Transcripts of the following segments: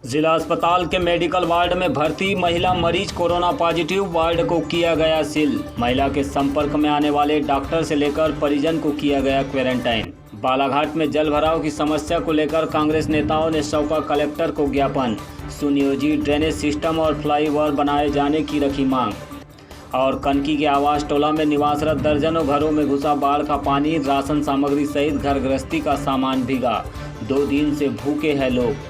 जिला अस्पताल के मेडिकल वार्ड में भर्ती महिला मरीज कोरोना पॉजिटिव, वार्ड को किया गया सील। महिला के संपर्क में आने वाले डॉक्टर से लेकर परिजन को किया गया क्वारंटाइन। बालाघाट में जल भराव की समस्या को लेकर कांग्रेस नेताओं ने सौंपा कलेक्टर को ज्ञापन। सुनियोजित ड्रेनेज सिस्टम और फ्लाईओवर बनाए जाने की रखी मांग। और कनकी के आवास टोला में निवासरत दर्जनों घरों में घुसा बाढ़ का पानी, राशन सामग्री सहित घर गृहस्थी का सामान भीगा। 2 दिन से भूखे हैं लोग।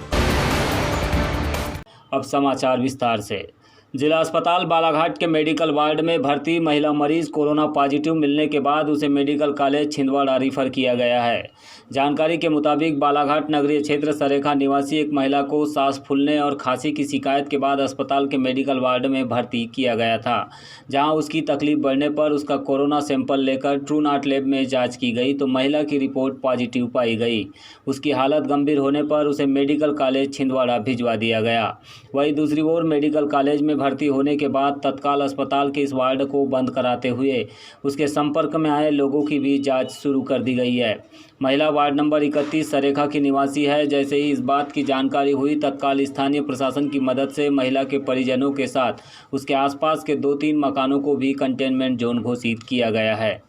अब समाचार विस्तार से। जिला अस्पताल बालाघाट के मेडिकल वार्ड में भर्ती महिला मरीज कोरोना पॉजिटिव मिलने के बाद उसे मेडिकल कॉलेज छिंदवाड़ा रेफर किया गया है। जानकारी के मुताबिक बालाघाट नगरीय क्षेत्र सरेखा निवासी एक महिला को सांस फूलने और खांसी की शिकायत के बाद अस्पताल के मेडिकल वार्ड में भर्ती किया गया था, जहां उसकी तकलीफ बढ़ने पर उसका कोरोना सैंपल लेकर ट्रूनाट लैब में जाँच की गई तो महिला की रिपोर्ट पॉजिटिव पाई गई। उसकी हालत गंभीर होने पर उसे मेडिकल कॉलेज छिंदवाड़ा भिजवा दिया गया। वहीं दूसरी ओर मेडिकल कॉलेज में भर्ती होने के बाद तत्काल अस्पताल के इस वार्ड को बंद कराते हुए उसके संपर्क में आए लोगों की भी जांच शुरू कर दी गई है। महिला वार्ड नंबर 31 सरेखा की निवासी है। जैसे ही इस बात की जानकारी हुई, तत्काल स्थानीय प्रशासन की मदद से महिला के परिजनों के साथ उसके आसपास के 2-3 मकानों को भी कंटेनमेंट जोन घोषित किया गया है।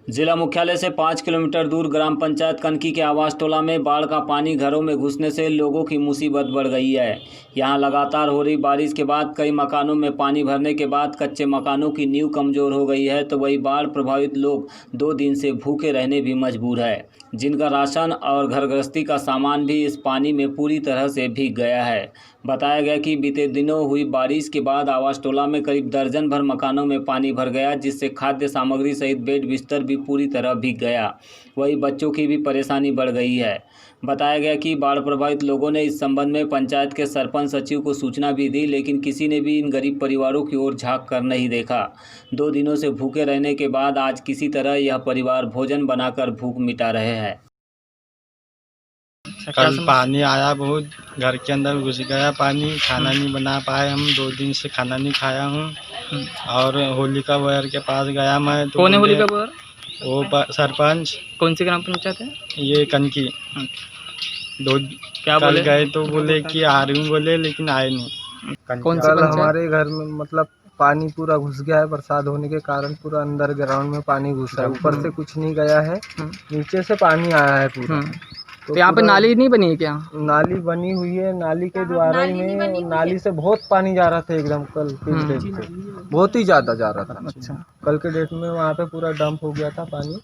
जिला मुख्यालय से 5 किलोमीटर दूर ग्राम पंचायत कनकी के आवास टोला में बाढ़ का पानी घरों में घुसने से लोगों की मुसीबत बढ़ गई है। यहां लगातार हो रही बारिश के बाद कई मकानों में पानी भरने के बाद कच्चे मकानों की नींव कमजोर हो गई है, तो वही बाढ़ प्रभावित लोग 2 दिन से भूखे रहने भी मजबूर है, जिनका राशन और घर गृहस्थी का सामान भी इस पानी में पूरी तरह से भीग गया है। बताया गया कि बीते दिनों हुई बारिश के बाद आवास टोला में करीब दर्जन भर मकानों में पानी भर गया, जिससे खाद्य सामग्री सहित बेड बिस्तर भी पूरी तरह भीग गया। वही बच्चों की भी परेशानी बढ़ गई है। बताया गया कि बाढ़ प्रभावित लोगों ने इस संबंध में पंचायत के सरपंच सचिव को सूचना भी दी, लेकिन किसी ने भी इन गरीब परिवारों की ओर झांक कर नहीं देखा। 2 दिनों से भूखे रहने के बाद आज किसी तरह यह परिवार भोजन बनाकर भूख मिटा रहे हैं। कल पानी आया, बहुत घर के अंदर घुस गया पानी, खाना नहीं बना पाए हम। 2 दिन से खाना नहीं खाया हूँ। और होलिका वायर के पास गया मैं तो। कौन है होलिका वायर? वो सरपंच। कौन सी ग्राम पंचायत है? ये कनकी। क्या कल बोले? गए तो बोले कि आ रही हूँ बोले, लेकिन आए नहीं। कौन सी कल पंचायत? हमारे घर में मतलब पानी पूरा घुस गया है। बरसात होने के कारण पूरा अंदर ग्राउंड में पानी घुसा है। ऊपर से कुछ नहीं गया है, नीचे से पानी आया है पूरा। तो यहाँ पे नाली नहीं बनी है क्या? नाली बनी हुई है, नाली के द्वारा ही में नाली से बहुत पानी जा रहा था एकदम। कल के डेट पे बहुत ही ज्यादा जा रहा था। अच्छा। कल के डेट में वहाँ पे पूरा डंप हो गया था पानी।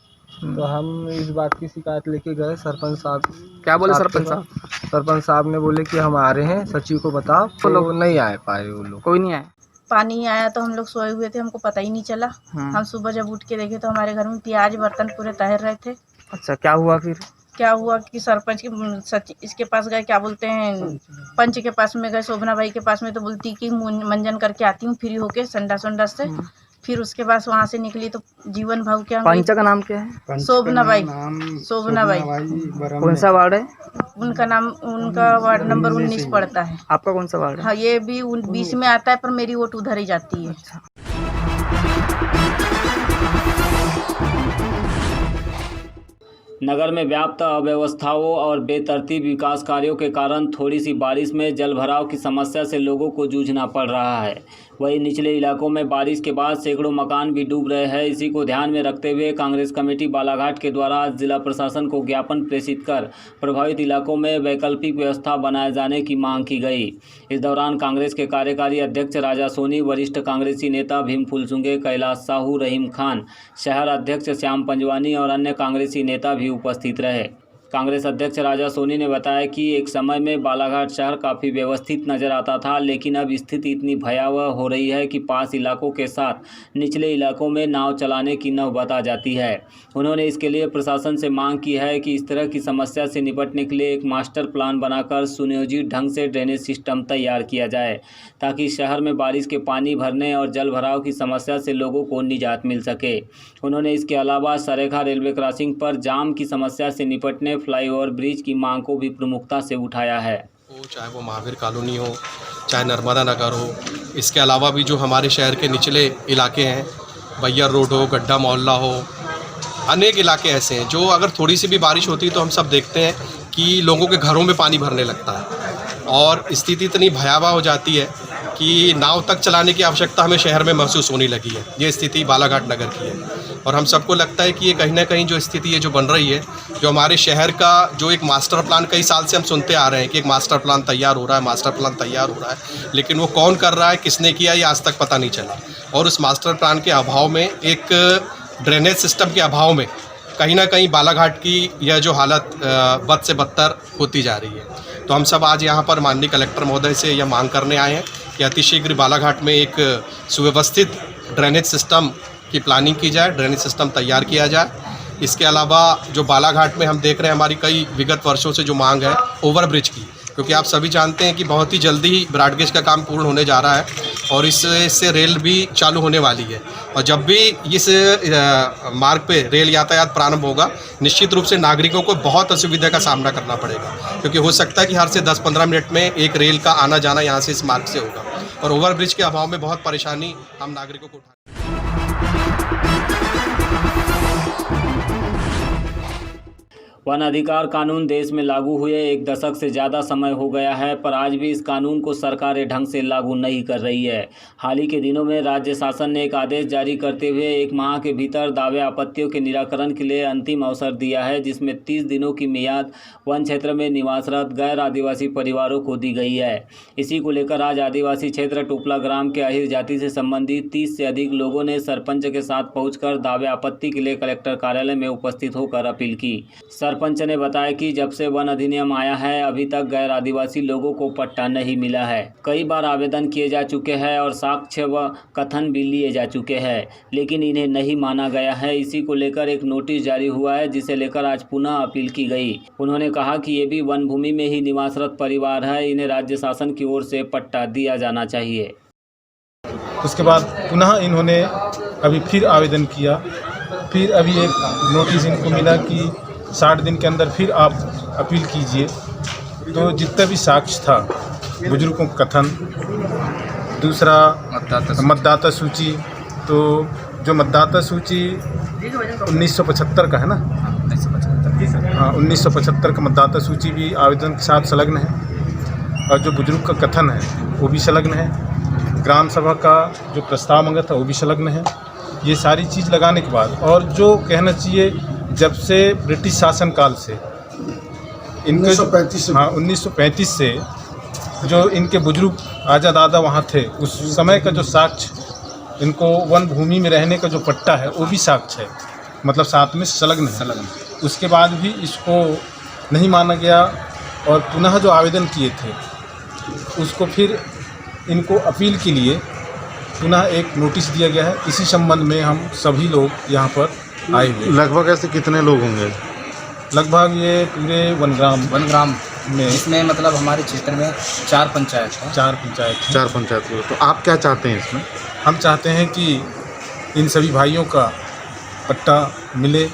तो हम इस बात की शिकायत लेके गए सरपंच साहब। क्या बोले सरपंच साहब? सरपंच साहब ने बोले कि हम आ रहे हैं, सचिव को बताओ। तो लोग नहीं आ पाए, वो लोग कोई नहीं आया। पानी आया तो हम लोग सोए हुए थे, हमको पता ही नहीं चला। हम सुबह जब उठ के देखे तो हमारे घर में प्याज बर्तन पूरे तैर रहे थे। अच्छा, क्या हुआ फिर? क्या हुआ कि सरपंच के इसके पास गए, क्या बोलते हैं, पंच के पास में गए, शोभना बाई के पास में, तो बोलती कि मंजन करके आती हूँ फ्री होके संडास से। फिर उसके बाद वहाँ से निकली तो जीवन भाव क्या, पंच का नाम क्या है? शोभना बाई। Shobhana by. कौन सा वार्ड है? उनका नाम, उनका वार्ड नंबर 19 पड़ता है। आपका कौन सा वार्ड है? हाँ, ये भी 20 में आता है, पर मेरी वोट उधर ही जाती है। नगर में व्याप्त अव्यवस्थाओं और बेतरतीब विकास कार्यों के कारण थोड़ी सी बारिश में जलभराव की समस्या से लोगों को जूझना पड़ रहा है। वहीं निचले इलाकों में बारिश के बाद सैकड़ों मकान भी डूब रहे हैं। इसी को ध्यान में रखते हुए कांग्रेस कमेटी बालाघाट के द्वारा आज जिला प्रशासन को ज्ञापन प्रेषित कर प्रभावित इलाकों में वैकल्पिक व्यवस्था बनाए जाने की मांग की गई। इस दौरान कांग्रेस के कार्यकारी अध्यक्ष राजा सोनी, वरिष्ठ कांग्रेसी नेता भीम फुलसुंगे, कैलाश साहू, रहीम खान, शहर अध्यक्ष श्याम पंजवानी और अन्य कांग्रेसी नेता भी उपस्थित रहे। कांग्रेस अध्यक्ष राजा सोनी ने बताया कि एक समय में बालाघाट शहर काफ़ी व्यवस्थित नजर आता था, लेकिन अब स्थिति इतनी भयावह हो रही है कि पास इलाकों के साथ निचले इलाकों में नाव चलाने की नौबत आ जाती है। उन्होंने इसके लिए प्रशासन से मांग की है कि इस तरह की समस्या से निपटने के लिए एक मास्टर प्लान बनाकर सुनियोजित ढंग से ड्रेनेज सिस्टम तैयार किया जाए, ताकि शहर में बारिश के पानी भरने और जल भराव की समस्या से लोगों को निजात मिल सके। उन्होंने इसके अलावा सरेखा रेलवे क्रॉसिंग पर जाम की समस्या से निपटने फ्लाईओवर ब्रिज की मांग को भी प्रमुखता से उठाया है। चाहे वो महावीर कॉलोनी हो, चाहे नर्मदा नगर हो, इसके अलावा भी जो हमारे शहर के निचले इलाके हैं, बैयर रोड हो, गड्ढा मोहल्ला हो, अनेक इलाके ऐसे हैं जो अगर थोड़ी सी भी बारिश होती है तो हम सब देखते हैं कि लोगों के घरों में पानी भरने लगता है और स्थिति इतनी भयावह हो जाती है कि नाव तक चलाने की आवश्यकता हमें शहर में महसूस होने लगी है। ये स्थिति बालाघाट नगर की है और हम सबको लगता है कि ये कहीं ना कहीं जो स्थिति है जो बन रही है, जो हमारे शहर का जो एक मास्टर प्लान कई साल से हम सुनते आ रहे हैं कि एक मास्टर प्लान तैयार हो रहा है, मास्टर प्लान तैयार हो रहा है, लेकिन वो कौन कर रहा है, किसने किया, ये आज तक पता नहीं चला। और उस मास्टर प्लान के अभाव में, एक ड्रेनेज सिस्टम के अभाव में कहीं ना कहीं बालाघाट की यह जो हालत बद से बदतर होती जा रही है। तो हम सब आज यहाँ पर माननीय कलेक्टर महोदय से यह मांग करने आए हैं कि अतिशीघ्र बालाघाट में एक सुव्यवस्थित ड्रेनेज सिस्टम की प्लानिंग की जाए, ड्रेनेज सिस्टम तैयार किया जाए। इसके अलावा जो बालाघाट में हम देख रहे हैं, हमारी कई विगत वर्षों से जो मांग है ओवरब्रिज की, क्योंकि आप सभी जानते हैं कि बहुत ही जल्दी ही ब्रॉडगेज का काम पूर्ण होने जा रहा है और इससे रेल भी चालू होने वाली है। और जब भी इस मार्ग पे रेल यातायात प्रारंभ होगा, निश्चित रूप से नागरिकों को बहुत असुविधा का सामना करना पड़ेगा, क्योंकि हो सकता है कि हर से 10-15 मिनट में एक रेल का आना जाना यहाँ से इस मार्ग से होगा और ओवरब्रिज के अभाव में बहुत परेशानी हम नागरिकों को उठा। वन अधिकार कानून देश में लागू हुए 1 दशक से ज़्यादा समय हो गया है, पर आज भी इस कानून को सरकारें ढंग से लागू नहीं कर रही है। हाल ही के दिनों में राज्य शासन ने एक आदेश जारी करते हुए 1 माह के भीतर दावे आपत्तियों के निराकरण के लिए अंतिम अवसर दिया है, जिसमें 30 दिनों की मियाद वन क्षेत्र में निवासरत गैर आदिवासी परिवारों को दी गई है। इसी को लेकर आज आदिवासी क्षेत्र टुपला ग्राम के अहिर जाति से संबंधित 30 से अधिक लोगों ने सरपंच के साथ पहुँचकर दावे आपत्ति के लिए कलेक्टर कार्यालय में उपस्थित होकर अपील की। सरपंच ने बताया कि जब से वन अधिनियम आया है, अभी तक गैर आदिवासी लोगों को पट्टा नहीं मिला है। कई बार आवेदन किए जा चुके हैं और साक्ष्य व कथन भी लिए जा चुके हैं, लेकिन इन्हें नहीं माना गया है। इसी को लेकर एक नोटिस जारी हुआ है, जिसे लेकर आज पुनः अपील की गई। उन्होंने कहा कि ये भी वन भूमि में ही निवासरत परिवार है, इन्हें राज्य शासन की ओर से पट्टा दिया जाना चाहिए। उसके बाद पुनः इन्होंने अभी फिर आवेदन किया, फिर अभी एक नोटिस इनको मिला कि 60 दिन के अंदर फिर आप अपील कीजिए। तो जितना भी साक्ष्य था, बुजुर्गों का कथन, दूसरा मतदाता सूची, तो जो मतदाता सूची 1975 का है ना, 1975 का मतदाता सूची भी आवेदन के साथ संलग्न है और जो बुजुर्ग का कथन है वो भी संलग्न है। ग्राम सभा का जो प्रस्ताव मांगा था वो भी संलग्न है। ये सारी चीज़ लगाने के बाद, और जो कहना चाहिए, जब से ब्रिटिश शासनकाल से इनके 1935 से जो इनके बुजुर्ग आजा दादा वहाँ थे, उस समय का जो साक्ष्य, इनको वन भूमि में रहने का जो पट्टा है वो भी साक्ष्य है, मतलब साथ में संलग्न है। उसके बाद भी इसको नहीं माना गया और पुनः जो आवेदन किए थे उसको फिर इनको अपील के लिए पुनः एक नोटिस दिया गया है। इसी संबंध में हम सभी लोग यहाँ पर आए हुए। लगभग ऐसे कितने लोग होंगे? लगभग ये पूरे वनग्राम में, इसमें मतलब हमारे क्षेत्र में 4 पंचायत हैं। 4 पंचायत। तो आप क्या चाहते हैं इसमें? हम चाहते हैं कि इन सभी भाइयों का पट्टा मिले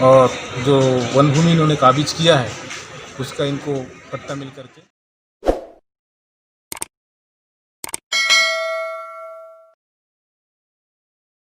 और जो वन भूमि इन्होंने काबिज किया है उसका इनको पट्टा मिल करके